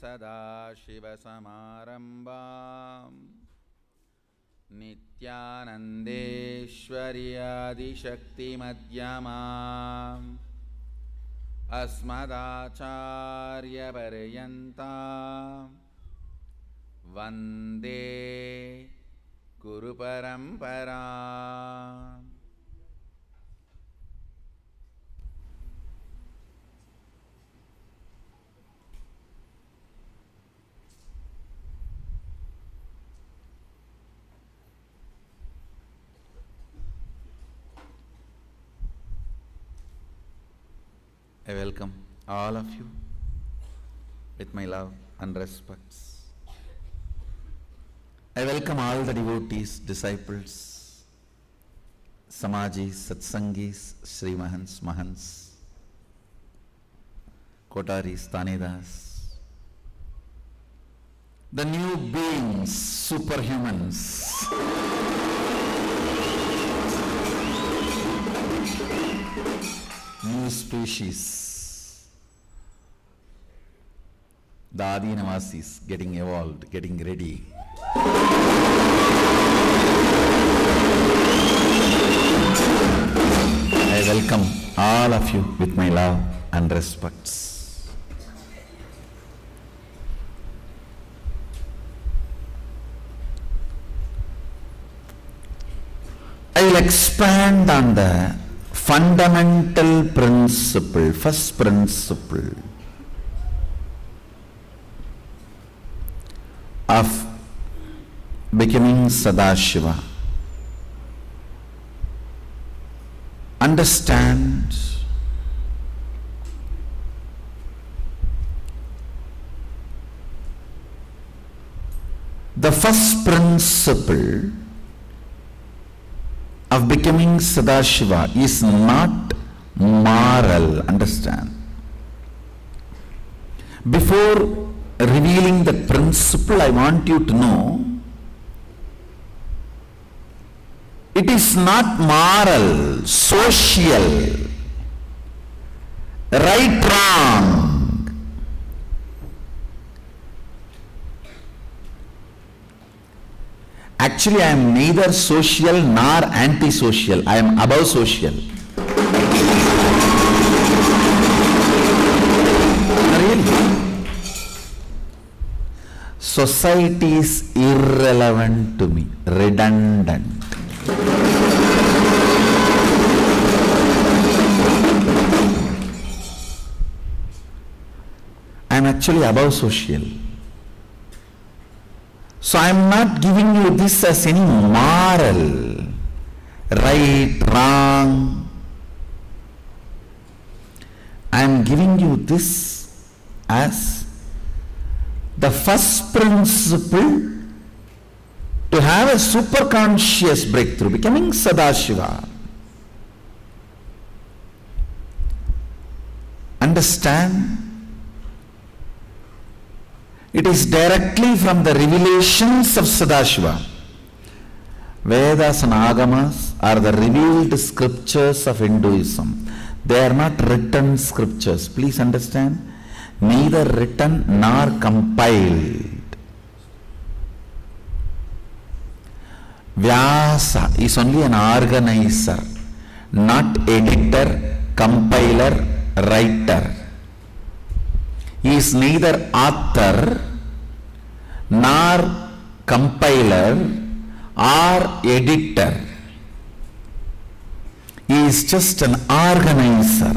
सदाशिवसमारम्भां नित्यानन्देश्वर्यादिशक्तिमध्यमाम् अस्मदाचार्यपर्यन्तां वन्दे गुरुपरम्पराम्. I welcome all of you with my love and respects. I welcome all the devotees, disciples, Samajis, Satsangis, Sri Mahants, Mahants, Kotaris, Tanedas, the new beings, superhumans, new species, the Adi Navasis getting evolved, getting ready. I welcome all of you with my love and respects. I will expand on the fundamental principle, first principle of becoming Sadashiva. Understand the first principle of becoming Sadashiva is not moral. Understand. Before revealing the principle, I want you to know it is not moral, social, right, wrong. Actually, I am neither social nor anti-social. I am above social. Really? Society is irrelevant to me, redundant. I am actually above social. So I am not giving you this as any moral, right, wrong. I am giving you this as the first principle to have a superconscious breakthrough, becoming Sadashiva. Understand? It is directly from the revelations of Sadashiva. Vedas and Agamas are the revealed scriptures of Hinduism. They are not written scriptures. Please understand. Neither written nor compiled. Vyasa is only an organizer, not editor, compiler, writer. He is neither author nor compiler or editor. He is just an organizer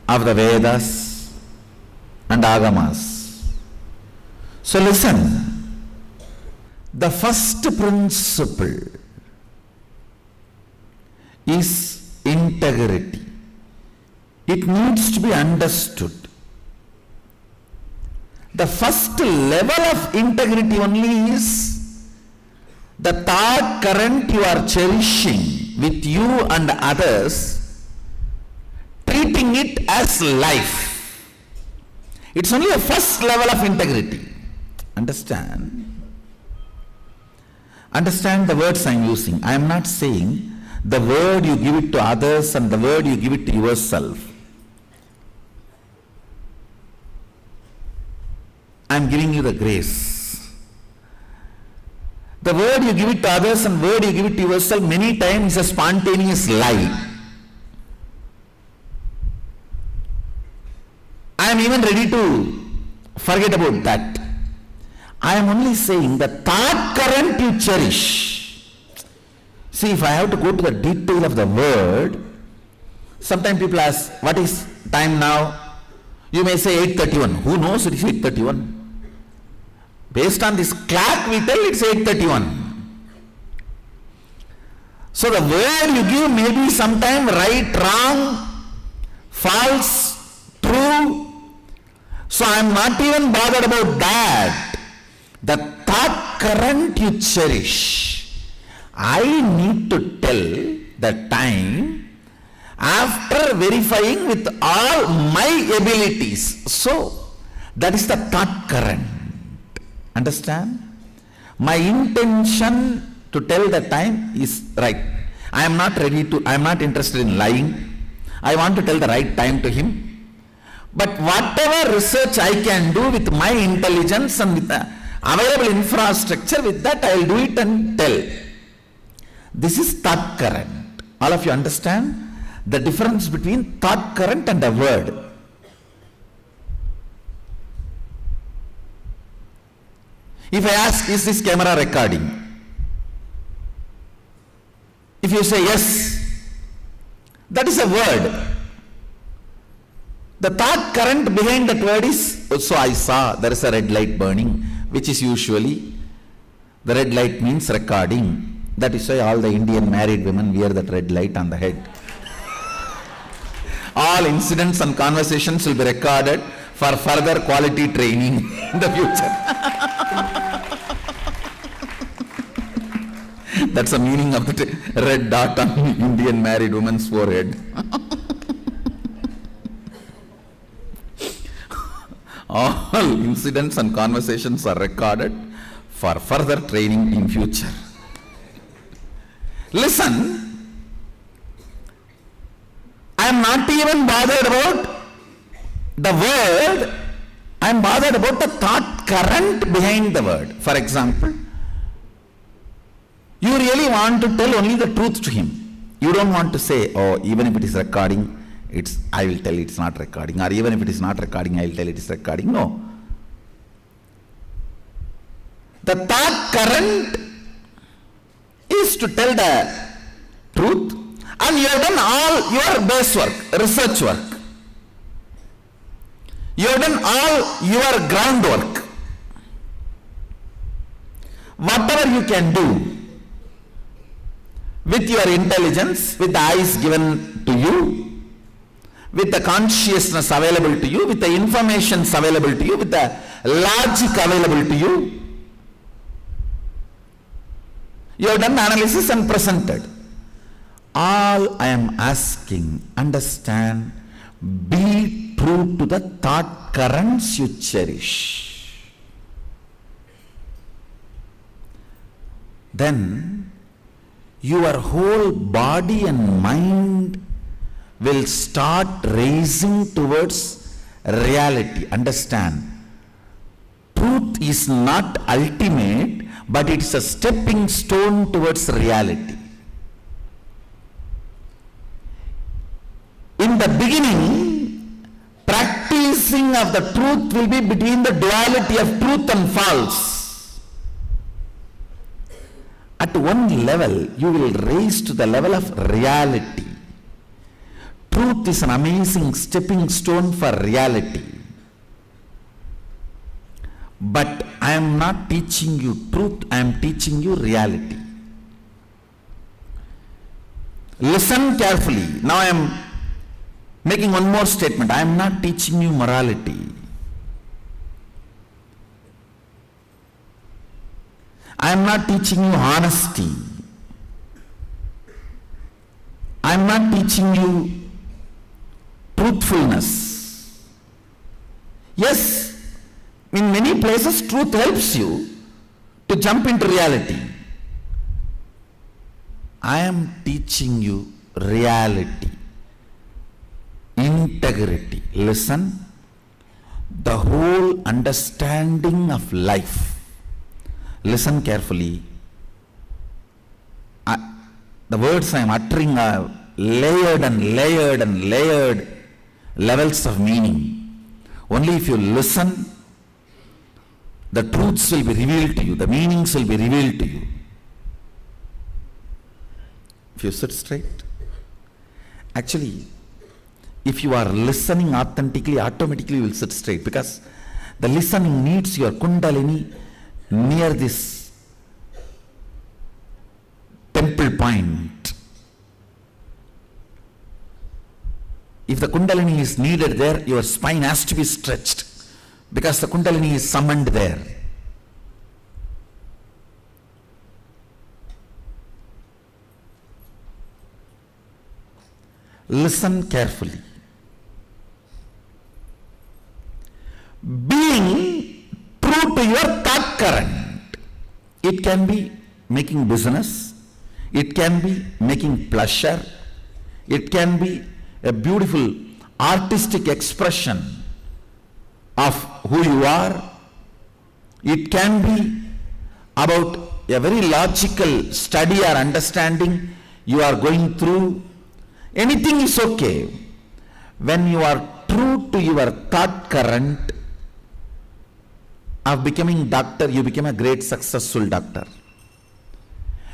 of the Vedas and Agamas. So listen. The first principle is integrity. It needs to be understood. The first level of integrity only is the thought current you are cherishing with you and others, treating it as life. It's only a first level of integrity. Understand? Understand the words I am using. I am not saying the word you give it to others and the word you give it to yourself. I am giving you the grace. The word you give it to others and word you give it to yourself many times is a spontaneous lie. I am even ready to forget about that. I am only saying the thought current you cherish. See, if I have to go to the detail of the word, sometimes people ask, what is time now? You may say 8:31. Who knows it is 8:31? Based on this clock we tell it's 8:31. So the word you give may be sometime right, wrong, false, true. So I am not even bothered about that. The thought current you cherish. I need to tell the time after verifying with all my abilities. So that is the thought current. Understand? My intention to tell the time is right. I am not interested in lying. I want to tell the right time to him. But whatever research I can do with my intelligence and with the available infrastructure, with that I will do it and tell. This is thought current. All of you understand the difference between thought current and a word. If I ask, is this camera recording? If you say yes, that is a word. The thought current behind that word is, so I saw there is a red light burning, which is usually, the red light means recording. That is why all the Indian married women wear that red light on the head. All incidents and conversations will be recorded for further quality training in the future. That's the meaning of the red dot on Indian married woman's forehead. All incidents and conversations are recorded for further training in future. Listen, I am not even bothered about the word, I am bothered about the thought current behind the word. For example, you really want to tell only the truth to him. You don't want to say, oh, even if it is recording, I will tell it's not recording, or even if it is not recording, I will tell it is recording. No. The thought current is to tell the truth, and you have done all your base work, research work. You have done all your groundwork. Whatever you can do with your intelligence, with the eyes given to you, with the consciousness available to you, with the informations available to you, with the logic available to you, you have done analysis and presented. All I am asking, understand, be true to the thought currents you cherish. Then your whole body and mind will start raising towards reality. Understand, truth is not ultimate, but it's a stepping stone towards reality. In the beginning, practicing of the truth will be between the duality of truth and false. At one level, you will raise to the level of reality. Truth is an amazing stepping stone for reality. But I am not teaching you truth, I am teaching you reality. Listen carefully. Now I am making one more statement. I am not teaching you morality. I am not teaching you honesty. I am not teaching you truthfulness. Yes, in many places truth helps you to jump into reality. I am teaching you reality, integrity. Listen, the whole understanding of life. Listen carefully. The words I am uttering are layered and layered and layered levels of meaning. Only if you listen, the truths will be revealed to you, the meanings will be revealed to you. If you sit straight, actually, if you are listening authentically, automatically you will sit straight, because the listening needs your Kundalini near this temple point. If the Kundalini is needed there, your spine has to be stretched, because the Kundalini is summoned there. Listen carefully. Being true to your thought current, it can be making business, it can be making pleasure, it can be a beautiful artistic expression of who you are, it can be about a very logical study or understanding you are going through. Anything is okay. When you are true to your thought current of becoming doctor, you become a great successful doctor.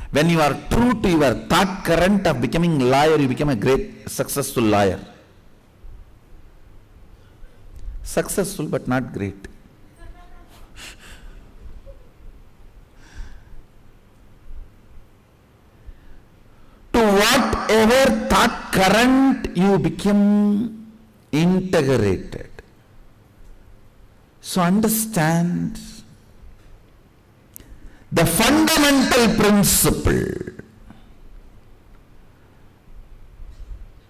When you are true to your thought current of becoming lawyer, you become a great successful lawyer. Successful but not great. To whatever thought current you become integrated. So understand the fundamental principle,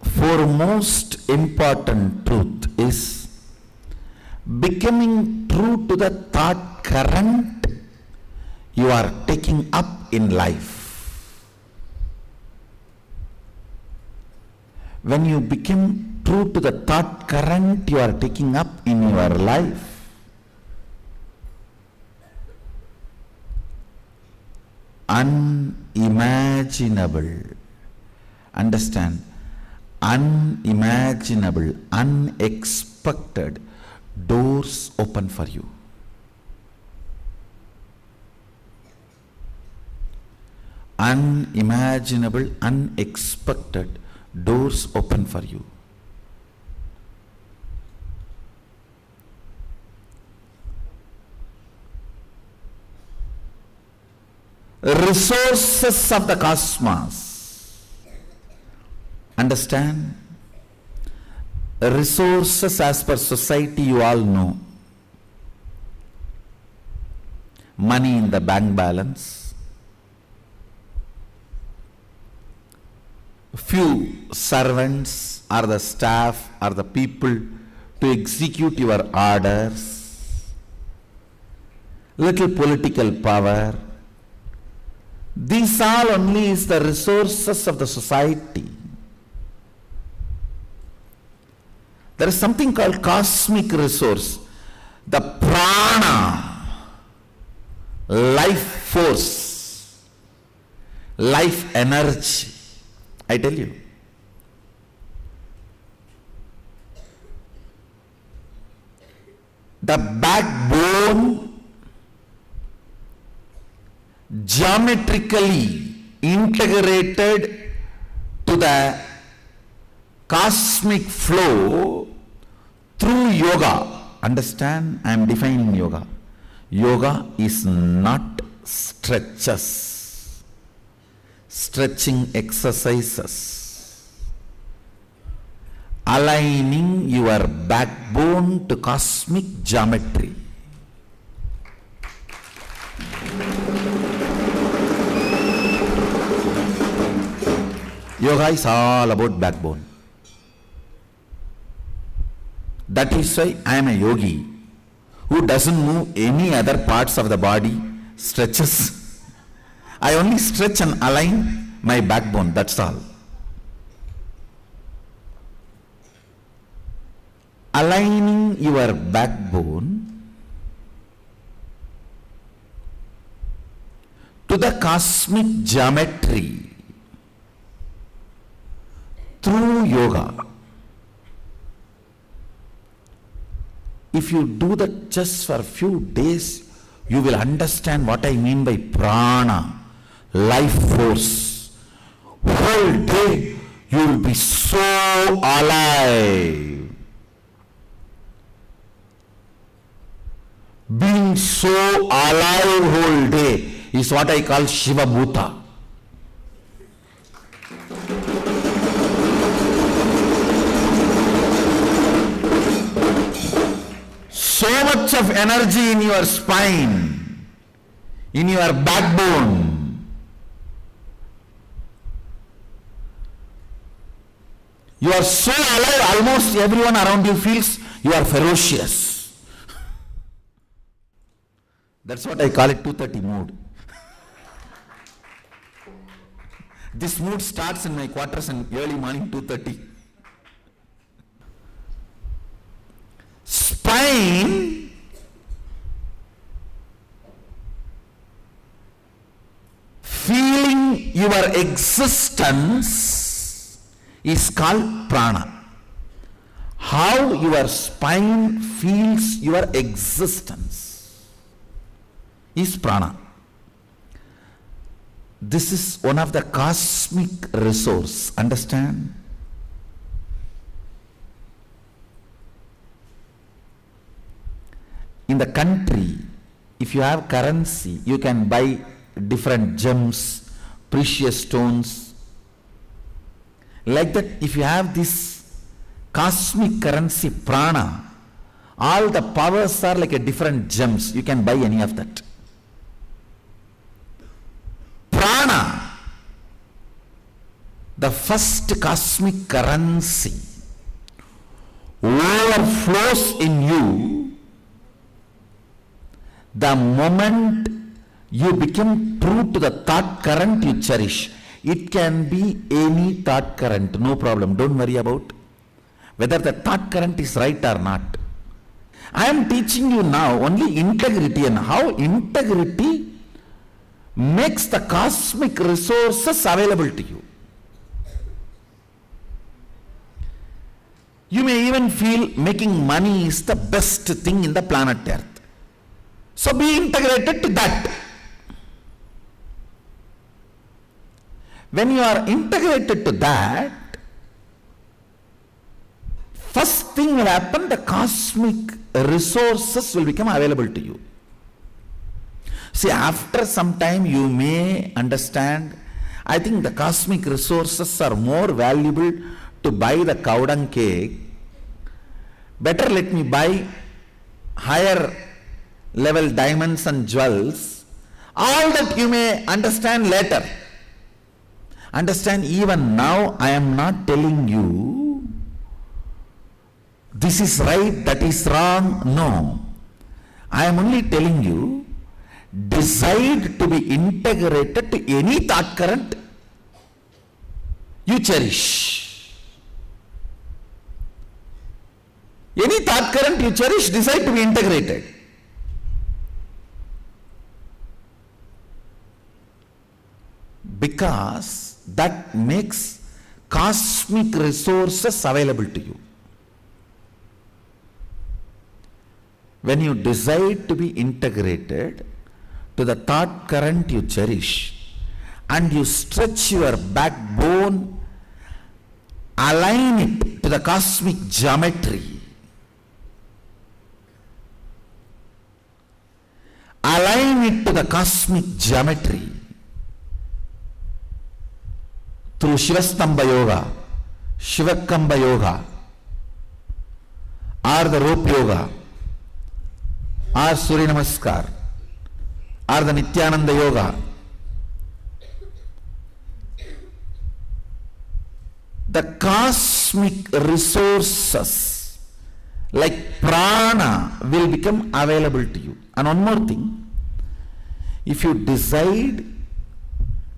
foremost important truth is becoming true to the thought current you are taking up in life. When you become true to the thought current you are taking up in your life, unimaginable, understand, unimaginable, unexpected doors open for you. Unimaginable, unexpected doors open for you. Resources of the cosmos. Understand? Resources as per society you all know. Money in the bank balance. Few servants or the staff or the people to execute your orders. Little political power. These all only is the resources of the society. There is something called cosmic resource, the prana, life force, life energy. I tell you. The backbone geometrically integrated to the cosmic flow through yoga. Understand? I am defining yoga. Yoga is not stretches, stretching exercises. Aligning your backbone to cosmic geometry. Yoga is all about backbone. That is why I am a yogi who doesn't move any other parts of the body, stretches. I only stretch and align my backbone, that's all. aligning your backbone to the cosmic geometry through yoga. If you do that just for a few days, you will understand what I mean by prana, life force. Whole day you will be so alive. Being so alive whole day is what I call Shiva Bhuta. So much of energy in your spine, in your backbone. You are so alive, almost everyone around you feels you are ferocious. That's what I call it 2:30 mood. This mood starts in my quarters in early morning 2:30. Spine feeling your existence is called prana. How your spine feels your existence is prana. This is one of the cosmic resource. Understand? In the country, if you have currency, you can buy different gems, precious stones. Like that, if you have this cosmic currency prana, all the powers are like a different gems. You can buy any of that. Prana, the first cosmic currency, overflows in you the moment you become true to the thought current you cherish. It can be any thought current, no problem. Don't worry about whether the thought current is right or not. I am teaching you now only integrity and how integrity makes the cosmic resources available to you. You may even feel making money is the best thing in the planet Earth. So be integrated to that. When you are integrated to that, first thing will happen, the cosmic resources will become available to you. See, after some time you may understand, I think the cosmic resources are more valuable to buy the cow dung cake. Better let me buy higher level diamonds and jewels. All that you may understand later. Understand, even now I am not telling you this is right, that is wrong. No. I am only telling you, decide to be integrated to any thought current you cherish. Any thought current you cherish, decide to be integrated. Because that makes cosmic resources available to you. When you decide to be integrated to the thought current you cherish and you stretch your backbone, align it to the cosmic geometry, align it to the cosmic geometry through Shivastambha Yoga, Shivakamba Yoga, or the rope yoga, or Surya Namaskar, or the Nityananda Yoga. The cosmic resources like prana will become available to you. And one more thing, if you decide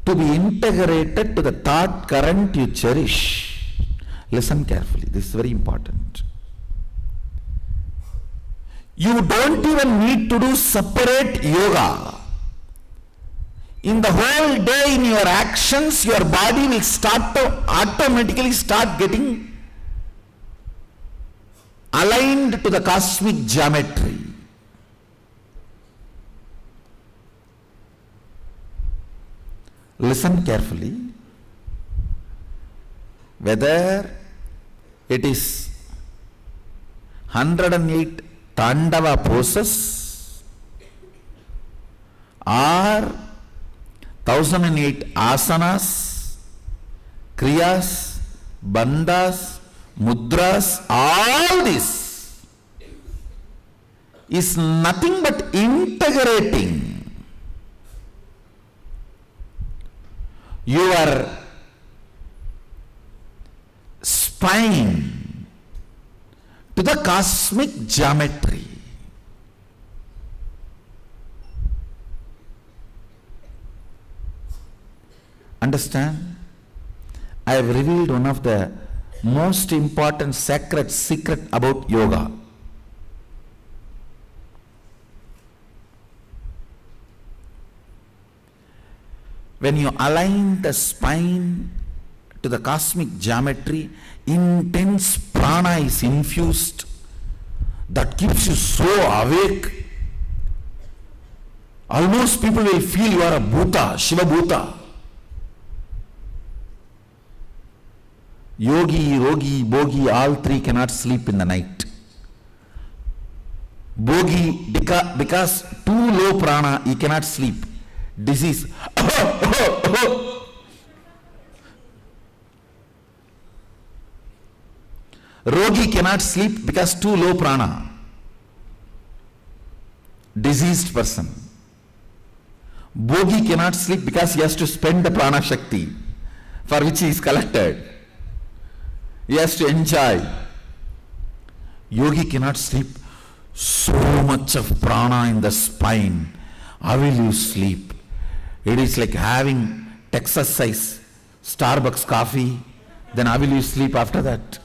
to be integrated to the thought current you cherish, listen carefully, this is very important. You don't even need to do separate yoga. In the whole day, in your actions, your body will start to automatically start getting aligned to the cosmic geometry. Listen carefully. Whether it is 108 Tandava poses or 1008 asanas, kriyas, bandhas, mudras, all this is nothing but integrating your spine to the cosmic geometry. Understand? I have revealed one of the most important sacred secret about yoga. When you align the spine to the cosmic geometry, intense prana is infused that keeps you so awake. Almost people will feel you are a Bhuta, Shiva Bhuta. Yogi, Rogi, Bogi, all three cannot sleep in the night. Bogi, because too low prana, he cannot sleep. Disease. Rogi cannot sleep because too low prana. Diseased person. Bogi cannot sleep because he has to spend the prana shakti for which he is collected. He has to enjoy. Yogi cannot sleep. So much of prana in the spine. How will you sleep? It is like having Texas size Starbucks coffee. Then how will you sleep after that?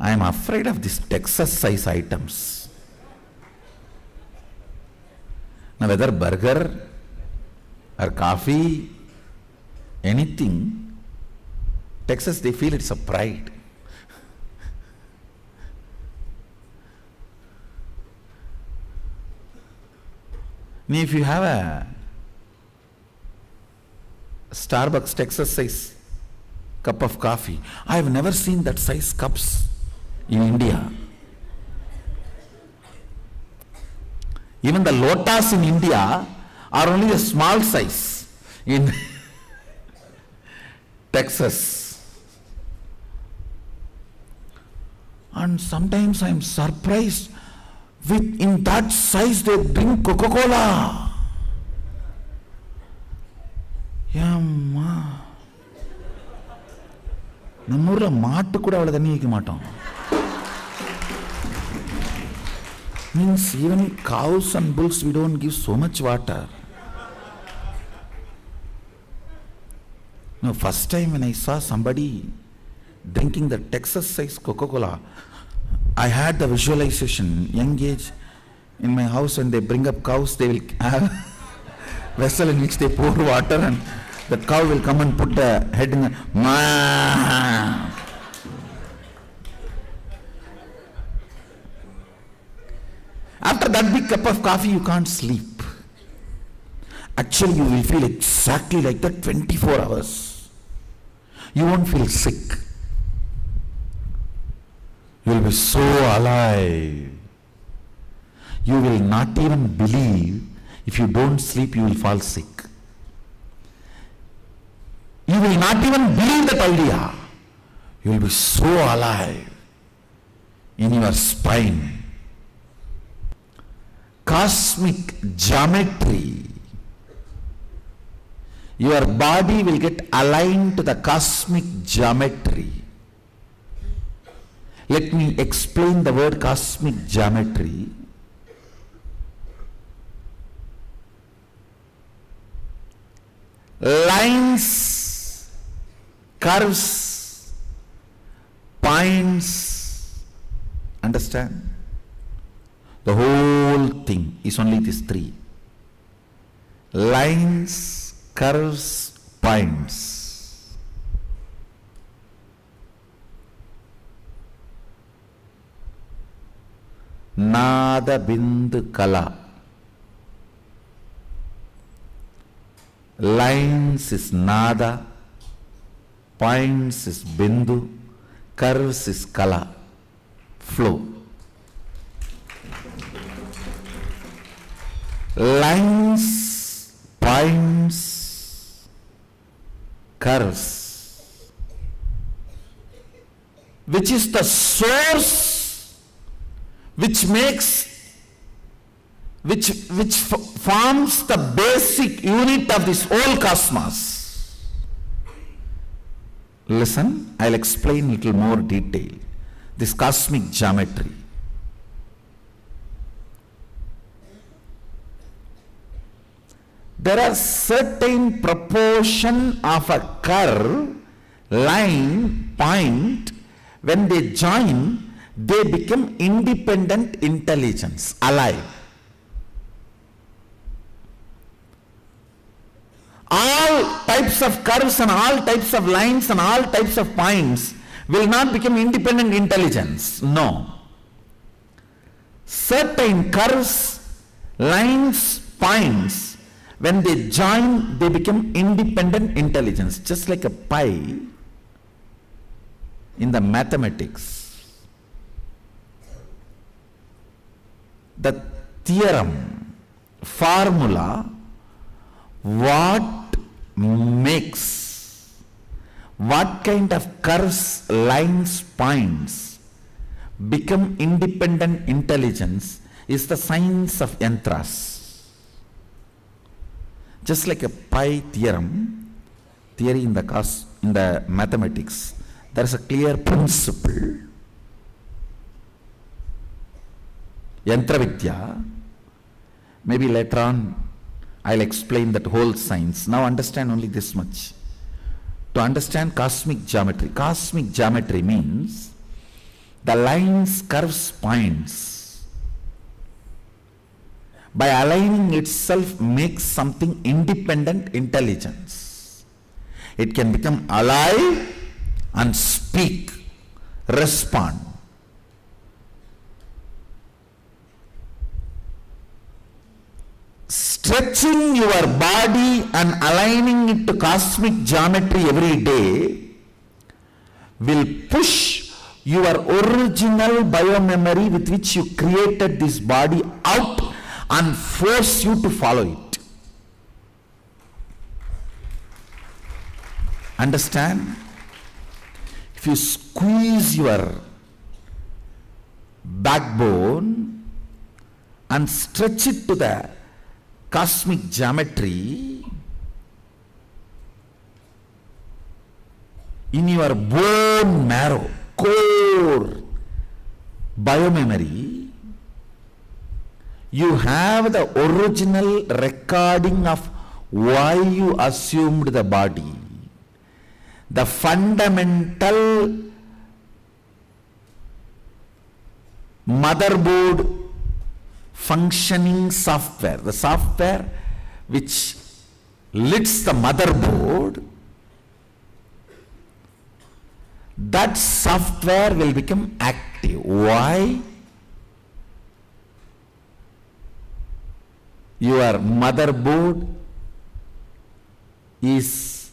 I am afraid of these Texas size items. Now whether burger or coffee, anything, Texas, they feel it's a pride. Now if you have a Starbucks Texas size cup of coffee, I have never seen that size cups in India. Even the lotas in India are only a small size in Texas. And sometimes I am surprised with in that size they drink Coca-Cola. Yamma. நம்மூர்ல மாட்டு கூட அவ்வளவு தண்ணி வைக்க மாட்டோம். Means even cows and bulls we don't give so much water. No, first time when I saw somebody drinking the Texas size Coca-Cola, I had the visualization, young age, in my house when they bring up cows, they will have a vessel in which they pour water and the cow will come and put the head in the ma. After that big cup of coffee, you can't sleep. Actually, you will feel exactly like that 24 hours. You won't feel sick. You will be so alive. You will not even believe if you don't sleep, you will fall sick. You will not even believe that idea. You will be so alive in your spine. Cosmic geometry. Your body will get aligned to the cosmic geometry. Let me explain the word cosmic geometry. Lines, curves points. Understand? The whole thing is only these three: lines, curves, points. Nada Bindu Kala. Lines is Nada, points is Bindu, curves is Kala, flow. Lines, points, curves, which is the source which forms the basic unit of this whole cosmos. Listen, I'll explain little more detail. This cosmic geometry. There are certain proportion of a curve, line, point. When they join, they become independent intelligence, alive. All types of curves and all types of lines and all types of points will not become independent intelligence. No. Certain curves, lines, points, when they join, they become independent intelligence. Just like a pi in the mathematics. The theorem, formula, what makes, what kind of curves, lines, points become independent intelligence is the science of yantras. Just like a pi theorem, theory in the mathematics, there is a clear principle. Yantra Vidya, maybe later on I'll explain that whole science. Now understand only this much. To understand cosmic geometry means the lines, curves, points, by aligning itself makes something independent intelligence. It can become alive and speak, respond. Stretching your body and aligning it to cosmic geometry every day will push your original biomemory with which you created this body out and force you to follow it. Understand? If you squeeze your backbone and stretch it to the cosmic geometry, in your bone marrow, core, biomemory, you have the original recording of why you assumed the body. The fundamental motherboard functioning software, the software which leads the motherboard, that software will become active. Why? Your motherboard is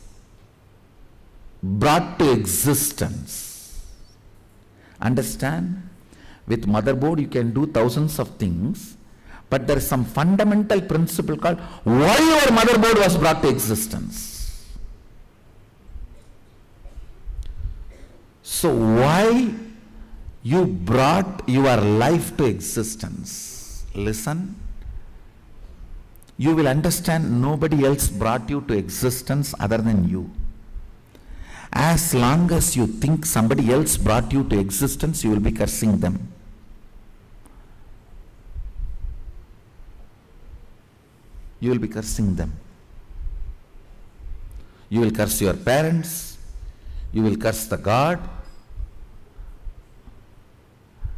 brought to existence. Understand? With motherboard you can do thousands of things, but there is some fundamental principle called why your motherboard was brought to existence. So why you brought your life to existence? Listen. You will understand nobody else brought you to existence other than you. As long as you think somebody else brought you to existence, you will be cursing them. You will be cursing them. You will curse your parents. You will curse the God.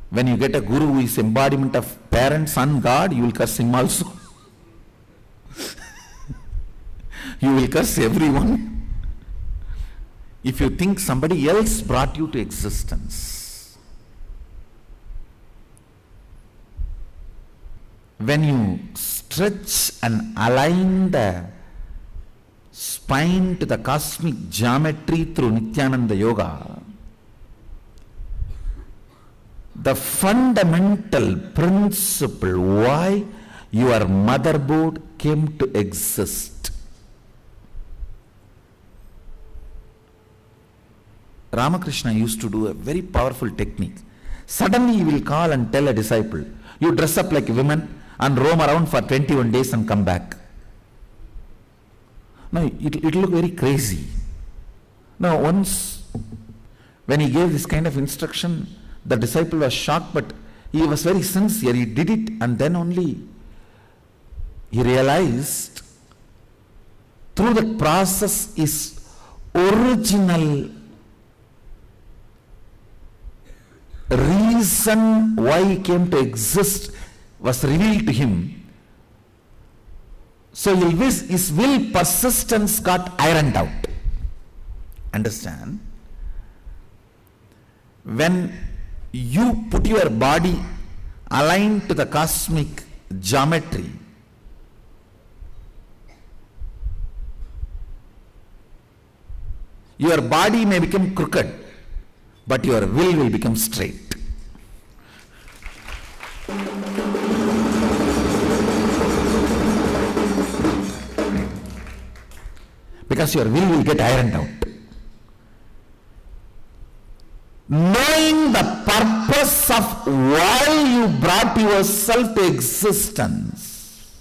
When you get a guru who is embodiment of parent, son, God, you will curse him also. You will curse everyone. If you think somebody else brought you to existence. When you stretch and align the spine to the cosmic geometry through Nityananda Yoga, the fundamental principle why your motherboard came to exist. Ramakrishna used to do a very powerful technique. Suddenly he will call and tell a disciple, you dress up like women and roam around for 21 days and come back. Now it will look very crazy. Now once when he gave this kind of instruction, the disciple was shocked, but he was very sincere. He did it, and then only he realized through the process his original reason why he came to exist was revealed to him. So his will persistence got ironed out. Understand? When you put your body aligned to the cosmic geometry, your body may become crooked, but your will become straight. Because your will get ironed out. Knowing the purpose of why you brought yourself to existence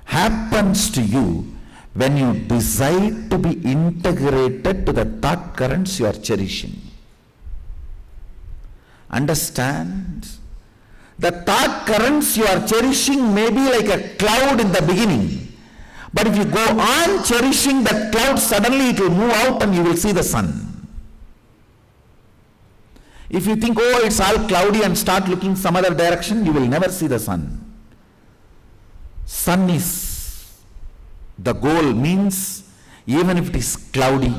happens to you when you decide to be integrated to the thought currents you are cherishing. Understand? The thought currents you are cherishing may be like a cloud in the beginning. But if you go on cherishing that cloud, suddenly it will move out and you will see the sun. If you think, oh, it's all cloudy and start looking some other direction, you will never see the sun. Sun is the goal, means even if it is cloudy,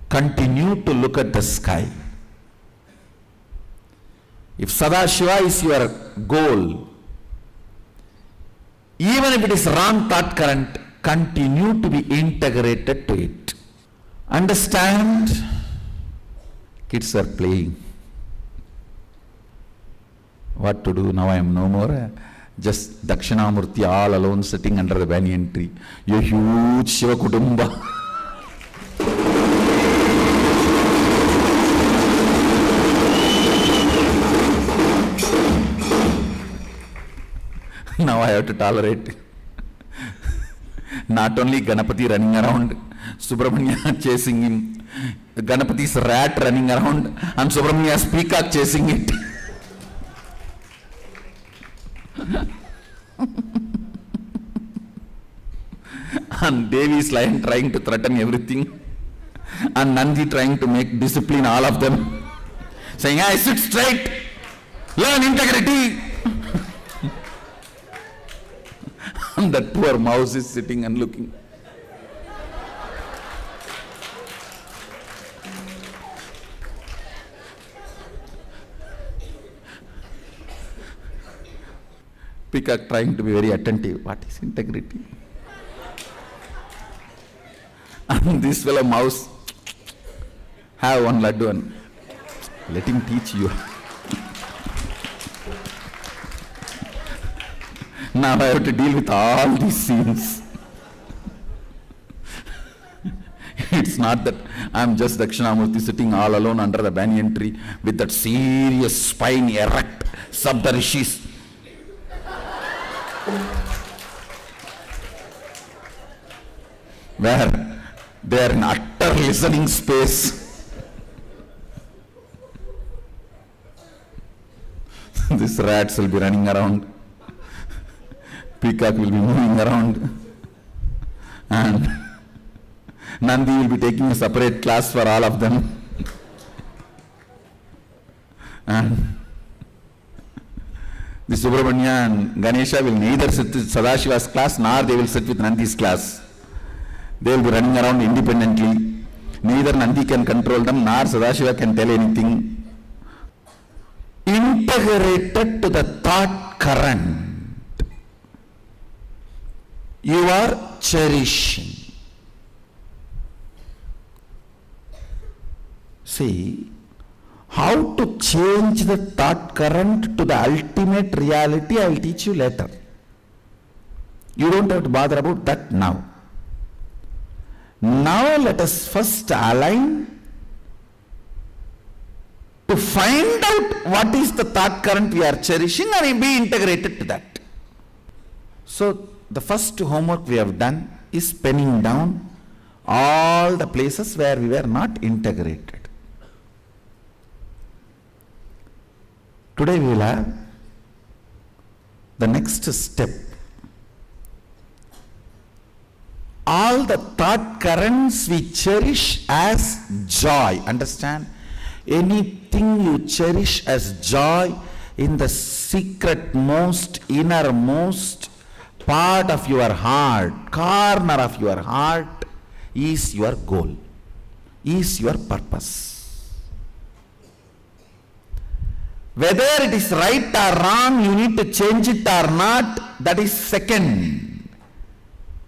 continue to look at the sky. If Sadashiva is your goal, even if it is wrong thought current, continue to be integrated to it. Understand? Kids are playing. What to do? Now I am no more just Dakshinamurti all alone sitting under the banyan tree. A huge Shiva Kudumba. Now I have to tolerate not only Ganapati running around, Subramanya chasing him, Ganapati's rat running around, and Subramanya's peacock chasing it. And Devi's lion trying to threaten everything, and Nandi trying to make discipline all of them, saying, I sit straight, learn integrity. And that poor mouse is sitting and looking. Peacock trying to be very attentive. What is integrity? And this fellow mouse, have one laddu and let him teach you. Now I have to deal with all these scenes. It's not that I'm just Dakshinamurti sitting all alone under the banyan tree with that serious spine erect, Sabda Rishis. Where they are in utter listening space. These rats will be running around. Peacock will be moving around, and Nandi will be taking a separate class for all of them. And the Subramanya and Ganesha will neither sit with Sadashiva's class nor they will sit with Nandi's class. They will be running around independently. Neither Nandi can control them nor Sadashiva can tell anything. Integrated to the thought current, you are cherishing. See, how to change the thought current to the ultimate reality, I will teach you later. You don't have to bother about that now. Now let us first align to find out what is the thought current we are cherishing and be integrated to that. So the first homework we have done is penning down all the places where we were not integrated. Today we will have the next step. All the thought currents we cherish as joy. Understand? Anything you cherish as joy in the secret most, innermost part of your heart, corner of your heart, is your goal, is your purpose. Whether it is right or wrong, you need to change it or not, that is second.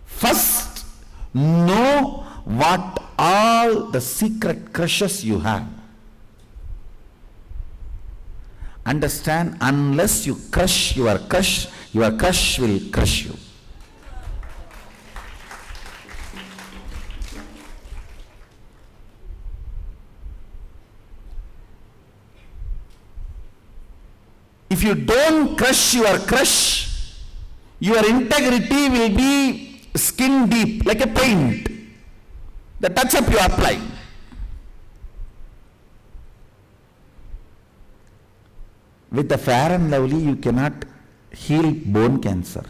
First, know what all the secret crushes you have. Understand, unless you crush your crush will crush you. If you don't crush your crush, your integrity will be skin deep, like a paint. The touch-up you apply. With the Fair and Lovely, you cannot heal bone cancer.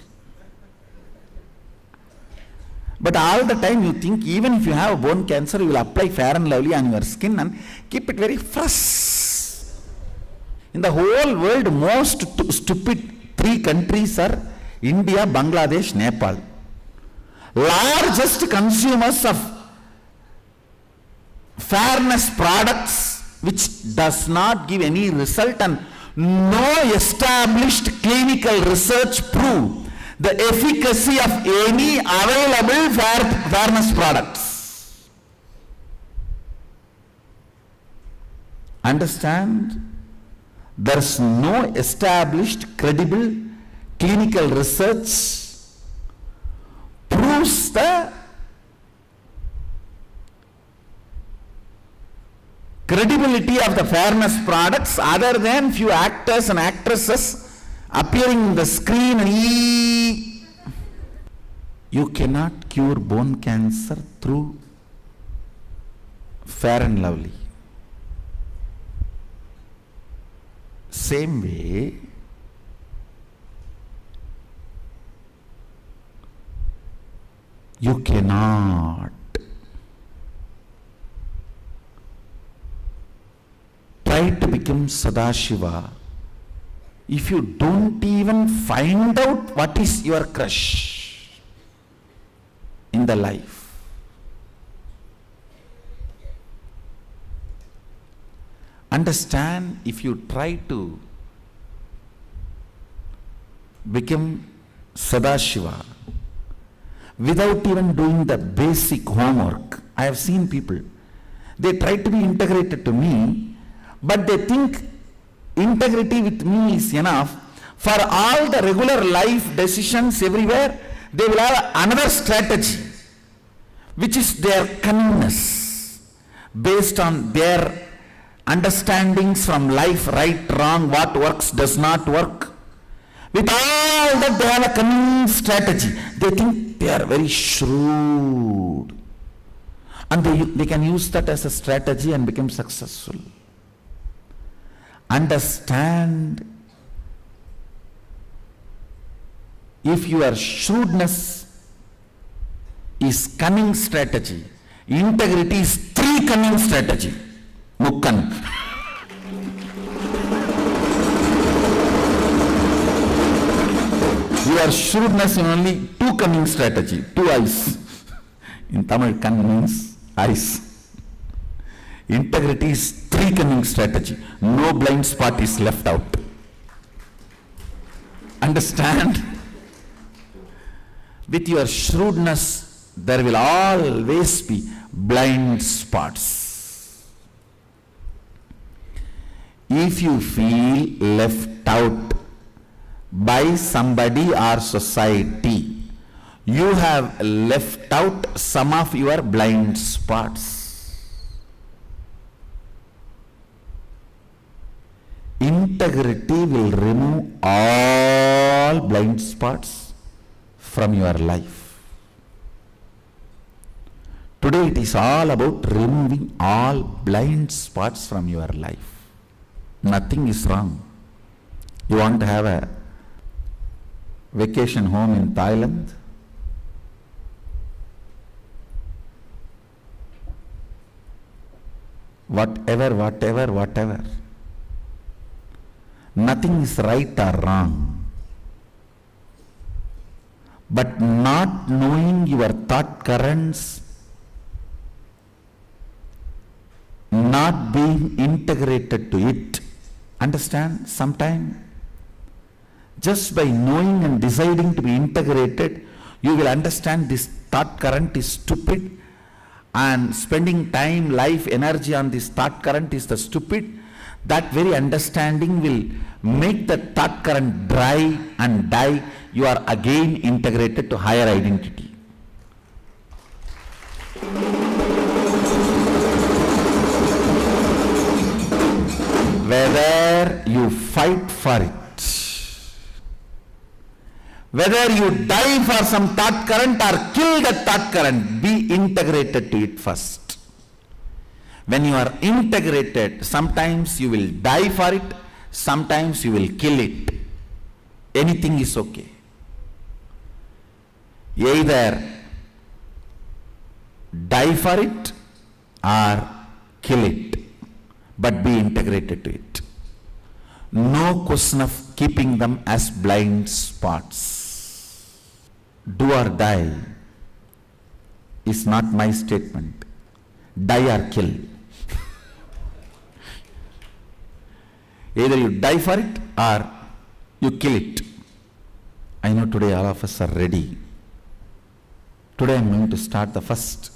But all the time you think, even if you have bone cancer, you will apply Fair and Lovely on your skin and keep it very fresh. In the whole world, most stupid 3 countries are India, Bangladesh, Nepal. Largest consumers of fairness products, which does not give any result, and no established clinical research prove the efficacy of any available fairness products. Understand? There is no established credible clinical research proves the credibility of the fairness products other than few actors and actresses appearing in the screen. You cannot cure bone cancer through Fair and Lovely. Same way, you cannot try to become Sadashiva if you don't even find out what is your crush in the life. Understand, if you try to become Sadashiva without even doing the basic homework, I have seen people, they try to be integrated to me, but they think integrity with me is enough. For all the regular life decisions everywhere, they will have another strategy, which is their cunningness, based on their understandings from life, right, wrong, what works, does not work. With all that, they have a cunning strategy. They think they are very shrewd, and they can use that as a strategy and become successful. Understand, if your shrewdness is cunning strategy, integrity is 3 cunning strategy. Mukkan. your shrewdness in only two cunning strategy, two eyes. In Tamil, cunning means eyes. Integrity is three cunning strategy. No blind spot is left out. Understand? With your shrewdness, there will always be blind spots. If you feel left out by somebody or society, you have left out some of your blind spots. Integrity will remove all blind spots from your life. Today it is all about removing all blind spots from your life. Nothing is wrong. You want to have a vacation home in Thailand? Whatever. Nothing is right or wrong. But not knowing your thought currents, not being integrated to it. Understand? Sometimes, just by knowing and deciding to be integrated, you will understand this thought current is stupid, and spending time, life, energy on this thought current is the stupid. That very understanding will make the thought current dry and die. You are again integrated to higher identity. Whether you fight for it, whether you die for some thought current or kill the thought current, be integrated to it first. When you are integrated, sometimes you will die for it, sometimes you will kill it. Anything is okay. Either die for it or kill it, but be integrated to it. No question of keeping them as blind spots. Do or die is not my statement. Die or kill. Either you die for it or you kill it. I know today all of us are ready. Today I am going to start the first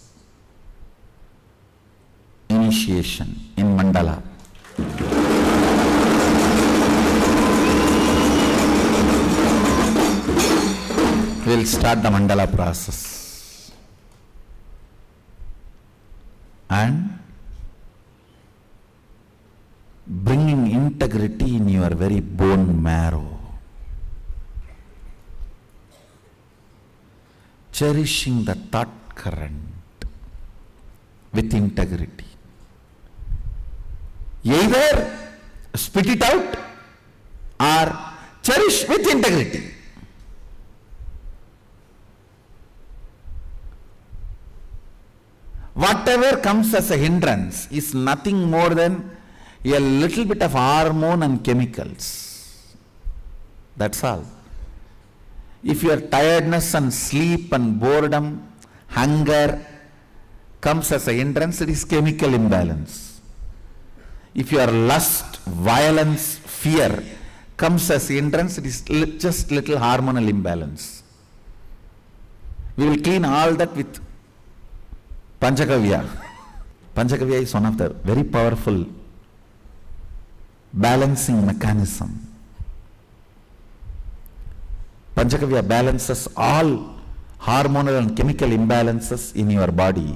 initiation in mandala. We will start the mandala process. And bringing integrity in your very bone marrow. Cherishing the thought current with integrity. Either spit it out or cherish with integrity. Whatever comes as a hindrance is nothing more than a little bit of hormone and chemicals. That's all. If your tiredness and sleep and boredom, hunger comes as a hindrance, it is chemical imbalance. If your lust, violence, fear comes as a hindrance, it is just little hormonal imbalance. We will clean all that with Panchakavya. Panchakavya is one of the very powerful balancing mechanism. Panchakavya balances all hormonal and chemical imbalances in your body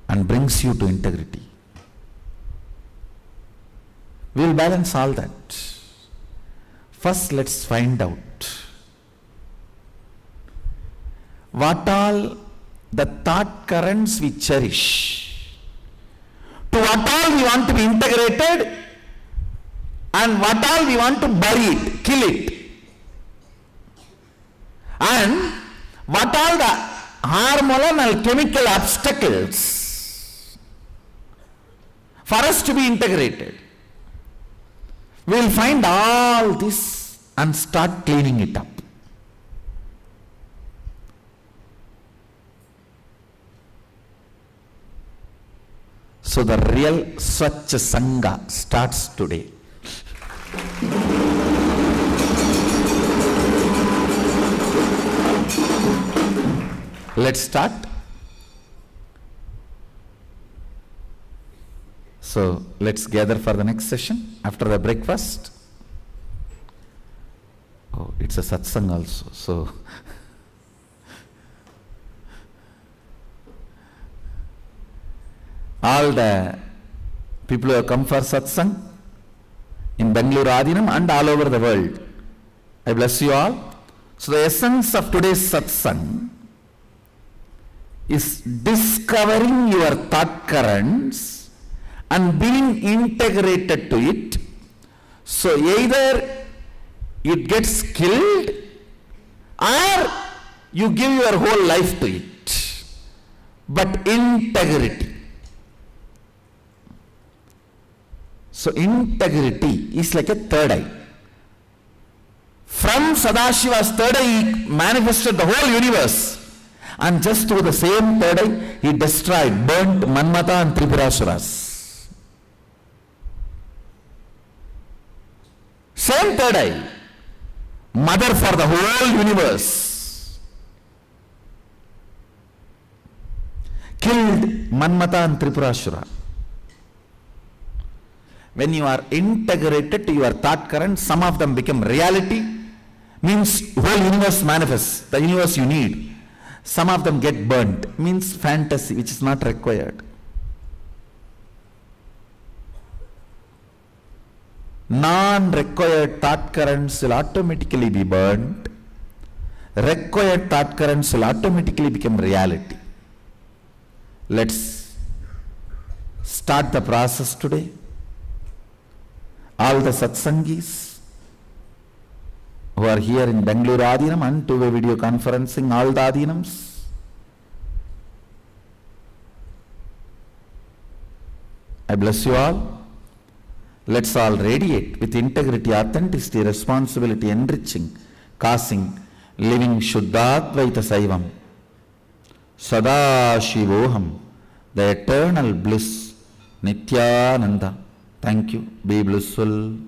and brings you to integrity. We will balance all that. First, let's find out what all the thought currents we cherish, to what all we want to be integrated, and what all we want to bury it, kill it, and what all the hormonal and chemical obstacles for us to be integrated. We will find all this and start cleaning it up. So the real Swachh Sangha starts today. Let's start. So let's gather for the next session after the breakfast. Oh, it's a satsang also. So all the people who have come for satsang in Bangalore Adinam and all over the world, I bless you all. So the essence of today's satsang is discovering your thought currents and being integrated to it. So either it gets killed or you give your whole life to it. But integrity. So integrity is like a third eye. From Sadashiva's third eye, he manifested the whole universe. And just through the same third eye, he destroyed, burnt Manmata and Tripurasuras. Same third eye, mother for the whole universe, killed Manmata and Tripurasura. When you are integrated to your thought current, some of them become reality, means whole universe manifests, the universe you need. Some of them get burnt, means fantasy, which is not required. Non-required thought currents will automatically be burnt. Required thought currents will automatically become reality. Let's start the process today. All the satsangis who are here in Bangalore Adinam and two-way video conferencing, all the Adinams, I bless you all. Let's all radiate with integrity, authenticity, responsibility, enriching, causing, living Shuddhadvaita Saivam, Sada Shivoham, the eternal bliss, Nityananda. Thank you. Be blissful.